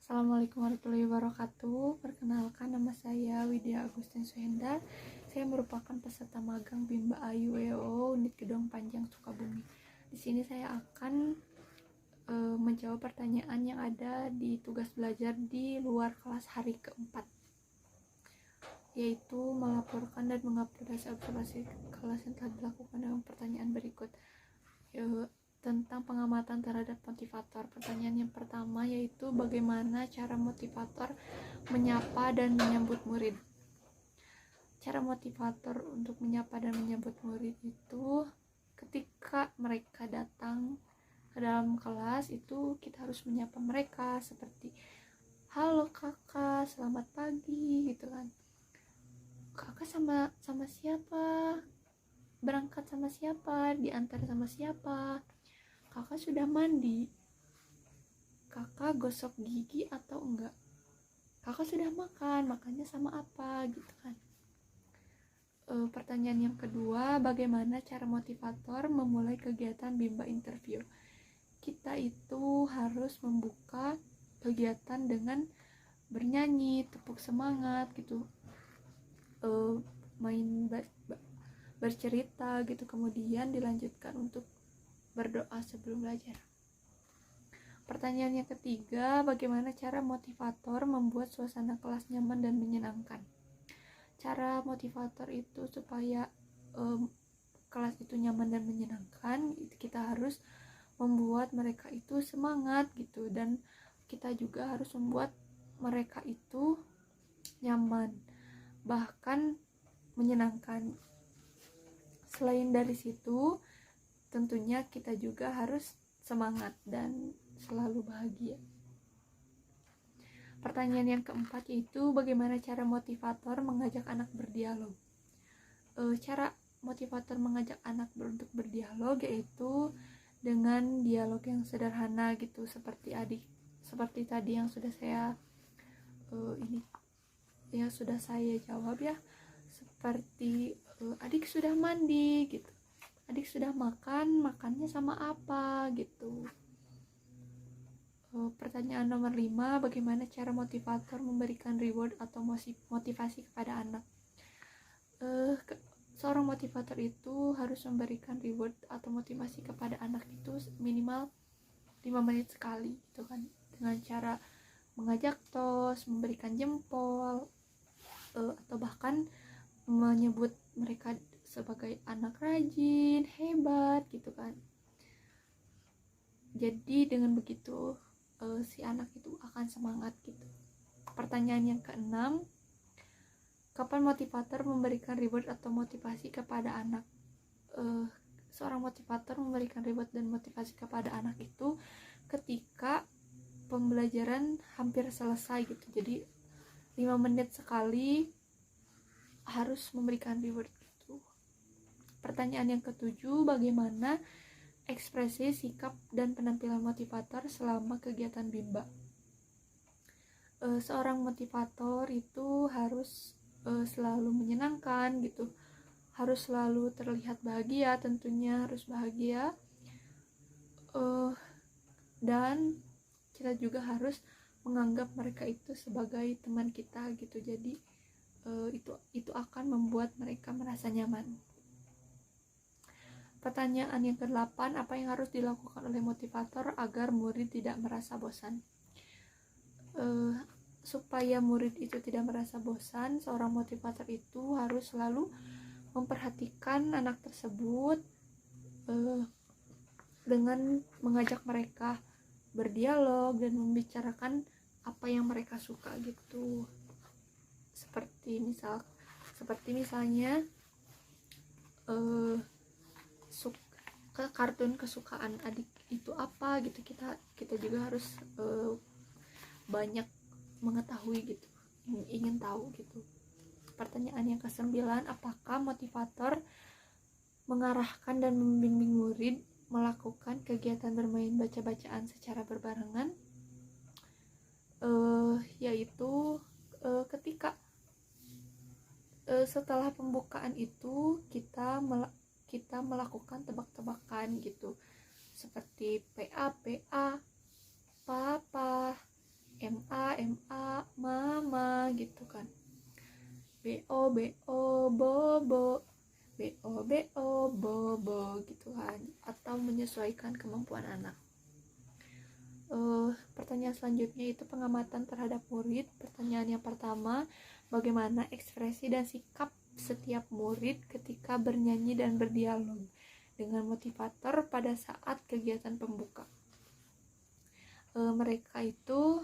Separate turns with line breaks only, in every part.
Assalamualaikum warahmatullahi wabarakatuh. Perkenalkan, nama saya Widya Agustin Suhendar. Saya merupakan peserta magang Bimba Ayu EO Unit Gedong Panjang Sukabumi. Di sini saya akan menjawab pertanyaan yang ada di tugas belajar di luar kelas hari keempat, yaitu melaporkan dan mengupload hasil observasi kelas yang telah dilakukan dengan pertanyaan berikut. Tentang pengamatan terhadap motivator. Pertanyaan yang pertama yaitu bagaimana cara motivator menyapa dan menyambut murid. Cara motivator untuk menyapa dan menyambut murid itu ketika mereka datang ke dalam kelas itu kita harus menyapa mereka seperti halo kakak, selamat pagi gitu kan. Kakak sama siapa? Berangkat sama siapa? Diantar sama siapa? Kakak sudah mandi? Kakak gosok gigi atau enggak? Kakak sudah makan? Makannya sama apa? Gitu kan. Pertanyaan yang kedua, bagaimana cara motivator memulai kegiatan Bimba Interview? Kita itu harus membuka kegiatan dengan bernyanyi, tepuk semangat gitu, bercerita gitu, kemudian dilanjutkan untuk berdoa sebelum belajar. Pertanyaan yang ketiga, bagaimana cara motivator membuat suasana kelas nyaman dan menyenangkan? Cara motivator itu supaya kelas itu nyaman dan menyenangkan, kita harus membuat mereka itu semangat gitu, dan kita juga harus membuat mereka itu nyaman, bahkan menyenangkan. Selain dari situ, tentunya kita juga harus semangat dan selalu bahagia. Pertanyaan yang keempat yaitu bagaimana cara motivator mengajak anak berdialog. Cara motivator mengajak anak untuk berdialog yaitu dengan dialog yang sederhana gitu, seperti tadi yang sudah saya jawab ya, seperti adik sudah mandi gitu, adik sudah makannya sama apa gitu. Pertanyaan nomor 5, bagaimana cara motivator memberikan reward atau motivasi kepada anak? Seorang motivator itu harus memberikan reward atau motivasi kepada anak itu minimal 5 menit sekali gitu kan, dengan cara mengajak tos, memberikan jempol, atau bahkan menyebut mereka sebagai anak rajin, hebat gitu kan. Jadi dengan begitu si anak itu akan semangat gitu. Pertanyaan yang keenam, kapan motivator memberikan reward atau motivasi kepada anak? Seorang motivator memberikan reward dan motivasi kepada anak itu ketika pembelajaran hampir selesai gitu. Jadi 5 menit sekali harus memberikan reward gitu. Pertanyaan yang ketujuh, bagaimana ekspresi, sikap, dan penampilan motivator selama kegiatan Bimba? Seorang motivator itu harus selalu menyenangkan gitu, harus selalu terlihat bahagia, tentunya harus bahagia, dan kita juga harus menganggap mereka itu sebagai teman kita gitu. Jadi itu akan membuat mereka merasa nyaman. Pertanyaan yang ke-8, apa yang harus dilakukan oleh motivator agar murid tidak merasa bosan? Supaya murid itu tidak merasa bosan, seorang motivator itu harus selalu memperhatikan anak tersebut dengan mengajak mereka berdialog dan membicarakan apa yang mereka suka gitu. Seperti misalnya kartun kesukaan adik itu apa gitu, kita juga harus banyak mengetahui gitu, ingin tahu gitu. Pertanyaan yang ke-9, apakah motivator mengarahkan dan membimbing murid melakukan kegiatan bermain baca-bacaan secara berbarengan? Yaitu ketika setelah pembukaan itu kita melakukan tebak-tebakan gitu, seperti PA, PA, papa, MA bo bobo, bo bobo gitu kan, atau menyesuaikan kemampuan anak. Pertanyaan selanjutnya itu pengamatan terhadap murid. Pertanyaan yang pertama, bagaimana ekspresi dan sikap setiap murid ketika bernyanyi dan berdialog dengan motivator pada saat kegiatan pembuka. Mereka itu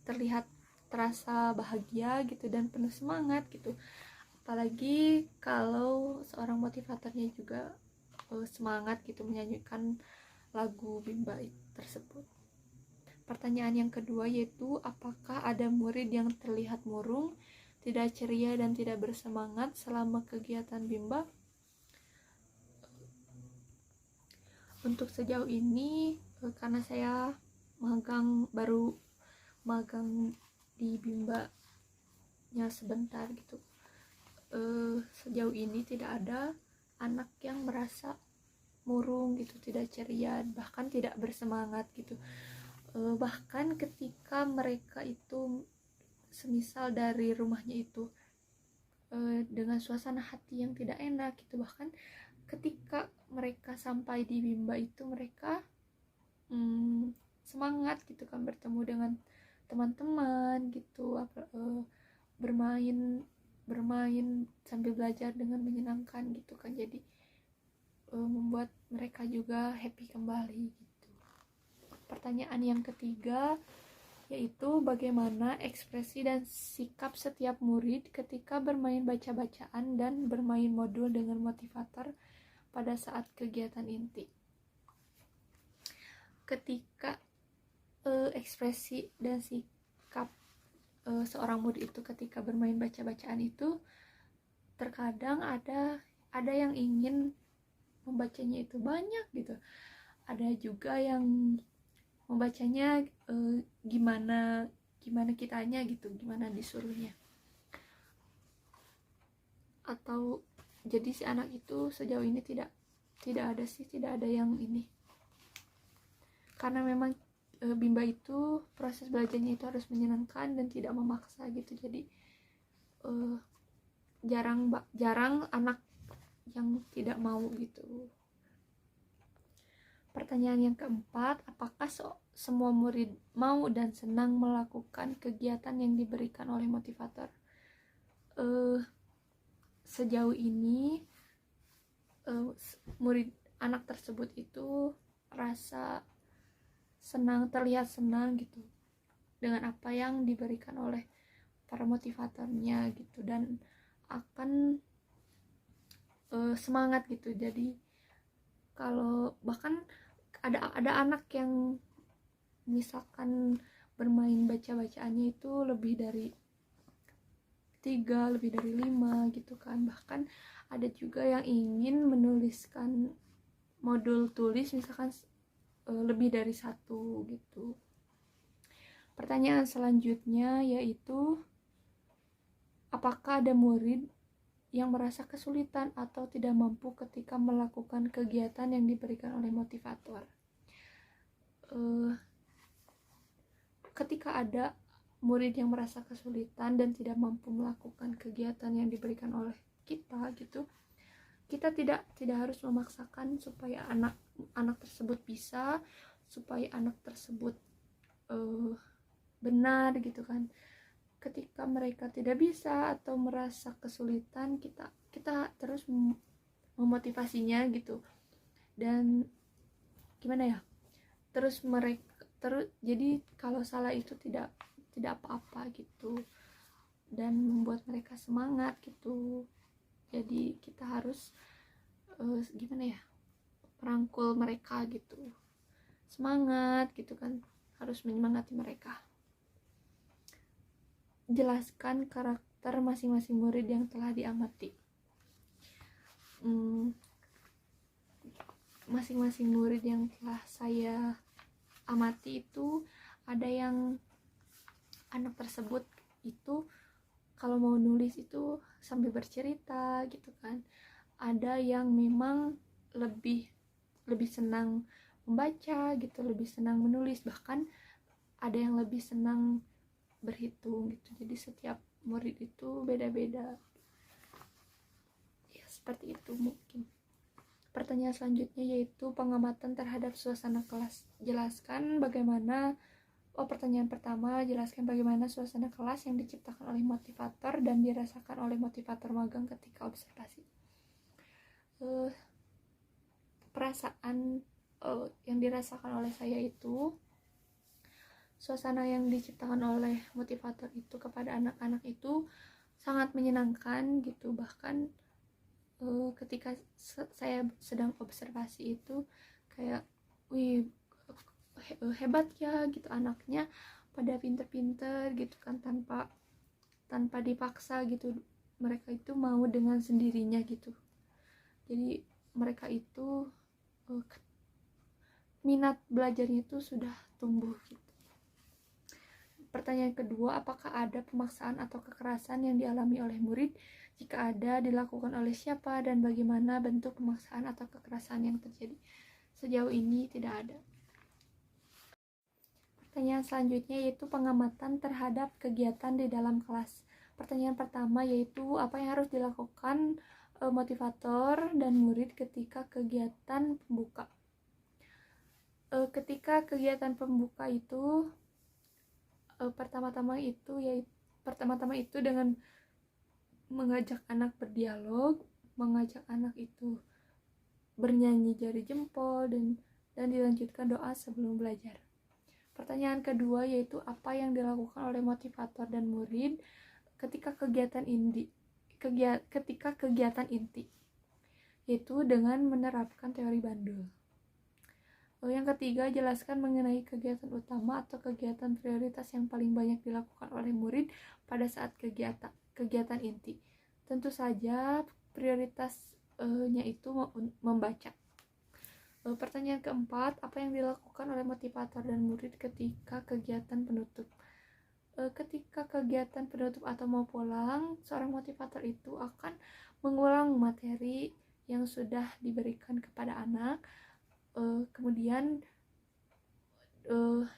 terlihat terasa bahagia gitu dan penuh semangat gitu, apalagi kalau seorang motivatornya juga semangat gitu menyanyikan lagu Bimba tersebut. Pertanyaan yang kedua yaitu, apakah ada murid yang terlihat murung, tidak ceria dan tidak bersemangat selama kegiatan Bimba? Untuk sejauh ini karena saya baru magang di Bimba nya sebentar gitu, sejauh ini tidak ada anak yang merasa murung gitu, tidak ceria, bahkan tidak bersemangat gitu. Bahkan ketika mereka itu semisal dari rumahnya itu dengan suasana hati yang tidak enak gitu, bahkan ketika mereka sampai di Bimba itu mereka semangat gitu kan, bertemu dengan teman-teman gitu, bermain sambil belajar dengan menyenangkan gitu kan, jadi membuat mereka juga happy kembali gitu. Pertanyaan yang ketiga yaitu, bagaimana ekspresi dan sikap setiap murid ketika bermain baca-bacaan dan bermain modul dengan motivator pada saat kegiatan inti. Ketika ekspresi dan sikap seorang murid itu ketika bermain baca-bacaan itu, terkadang ada yang ingin membacanya itu banyak gitu, ada juga yang membacanya gimana kitanya gitu, gimana disuruhnya, atau jadi si anak itu sejauh ini tidak ada yang ini, karena memang Bimba itu proses belajarnya itu harus menyenangkan dan tidak memaksa gitu, jadi jarang anak yang tidak mau gitu. Pertanyaan yang keempat, apakah semua murid mau dan senang melakukan kegiatan yang diberikan oleh motivator? Sejauh ini murid anak tersebut itu rasa senang, terlihat senang gitu dengan apa yang diberikan oleh para motivatornya gitu, dan akan semangat gitu. Jadi kalau bahkan ada anak yang misalkan bermain baca-bacaannya itu lebih dari 3, lebih dari 5 gitu kan, bahkan ada juga yang ingin menuliskan modul tulis misalkan lebih dari 1 gitu. Pertanyaan selanjutnya yaitu, apakah ada murid yang merasa kesulitan atau tidak mampu ketika melakukan kegiatan yang diberikan oleh motivator? Ketika ada murid yang merasa kesulitan dan tidak mampu melakukan kegiatan yang diberikan oleh kita gitu, kita tidak harus memaksakan supaya anak tersebut bisa, supaya anak tersebut benar gitu kan. Ketika mereka tidak bisa atau merasa kesulitan, kita terus memotivasinya gitu, dan gimana ya, jadi kalau salah itu tidak apa-apa gitu, dan membuat mereka semangat gitu. Jadi kita harus gimana ya, merangkul mereka gitu, semangat gitu kan, harus menyemangati mereka. Jelaskan karakter masing-masing murid yang telah diamati. Masing-masing murid yang telah saya amati itu, ada yang anak tersebut itu kalau mau nulis itu sambil bercerita gitu kan, ada yang memang lebih senang membaca gitu, lebih senang menulis, bahkan ada yang lebih senang berhitung gitu. Jadi setiap murid itu beda-beda. Ya, seperti itu mungkin. Pertanyaan selanjutnya yaitu pengamatan terhadap suasana kelas. Pertanyaan pertama, jelaskan bagaimana suasana kelas yang diciptakan oleh motivator dan dirasakan oleh motivator magang ketika observasi. Perasaan yang dirasakan oleh saya itu, suasana yang diciptakan oleh motivator itu kepada anak-anak itu sangat menyenangkan gitu. Bahkan ketika saya sedang observasi itu kayak, wih, hebat ya gitu, anaknya pada pinter-pinter gitu kan, tanpa dipaksa gitu, mereka itu mau dengan sendirinya gitu. Jadi mereka itu minat belajarnya itu sudah tumbuh gitu. Pertanyaan kedua, apakah ada pemaksaan atau kekerasan yang dialami oleh murid? Jika ada, dilakukan oleh siapa dan bagaimana bentuk pemaksaan atau kekerasan yang terjadi? Sejauh ini tidak ada. Pertanyaan selanjutnya yaitu pengamatan terhadap kegiatan di dalam kelas. Pertanyaan pertama yaitu apa yang harus dilakukan motivator dan murid ketika kegiatan pembuka. Ketika kegiatan pembuka itu pertama-tama itu dengan mengajak anak berdialog, mengajak anak itu bernyanyi jari jempol dan dilanjutkan doa sebelum belajar. Pertanyaan kedua yaitu apa yang dilakukan oleh motivator dan murid ketika kegiatan inti, yaitu dengan menerapkan teori Bandul. Yang ketiga, jelaskan mengenai kegiatan utama atau kegiatan prioritas yang paling banyak dilakukan oleh murid pada saat kegiatan inti. Tentu saja prioritasnya itu membaca. Pertanyaan keempat, apa yang dilakukan oleh motivator dan murid ketika kegiatan penutup? Ketika kegiatan penutup atau mau pulang, seorang motivator itu akan mengulang materi yang sudah diberikan kepada anak. Kemudian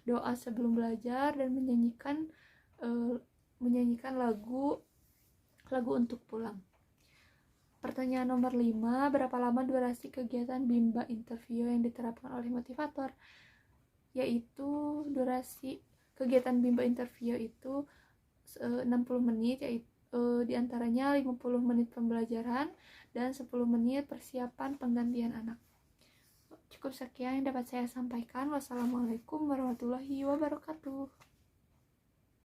doa sebelum belajar dan menyanyikan lagu untuk pulang. Pertanyaan nomor 5, berapa lama durasi kegiatan Bimba interview yang diterapkan oleh motivator? Yaitu durasi kegiatan Bimba interview itu 60 menit, yaitu diantaranya 50 menit pembelajaran dan 10 menit persiapan penggantian anak. Cukup sekian yang dapat saya sampaikan. Wassalamualaikum warahmatullahi wabarakatuh.